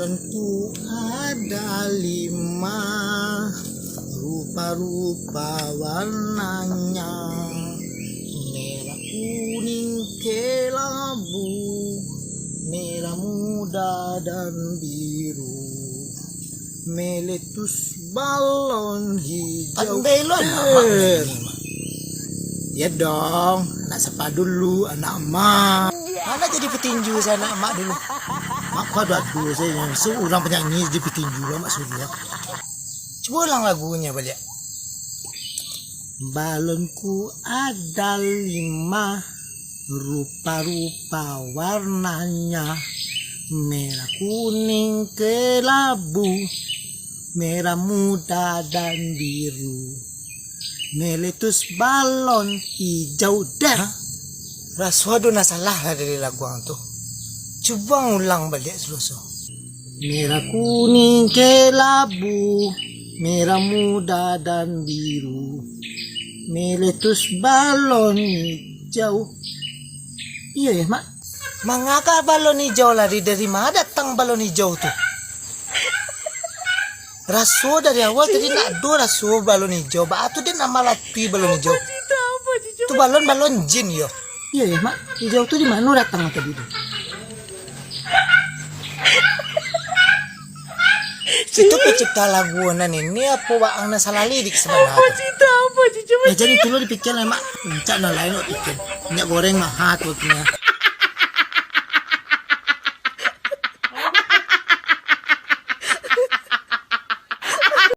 Balonku ada 5, rupa-rupa warnanya, merah kuning kelabu, merah muda dan biru, meletus balon hijau. Ya dong, anak siapa dulu, anak emak. Anak jadi petinju saya anak emak dulu. Mak kau ada dulu saya seorang penyanyi jadi petinju lah mak Surya. Coba ulang lagunya balik. Balonku ada 5, rupa-rupa warnanya, merah kuning kelabu, merah muda dan biru, meletus balon hijau dah. Raswado na salah lah dari lagu itu. Coba ulang balik seluruh. Merah kuning kelabu, merah muda dan biru, meletus balon hijau. Iya ya mak. Mengapa balon hijau lari, dari mana datang balon hijau tuh? Raso dari awal tadi nak do raso balon hijau. Batu dia nama latih balon hijau. Itu balon jin yo. Iya ya mak, hijau tuh di mana datang tadi tuh? Itu pencipta laguan ini apa waang na salah lirik sebenarnya? Apa sih? Coba. Jadi dulu dipikir mak, cak na lain lo pikir, minyak goreng mah hat waktunya.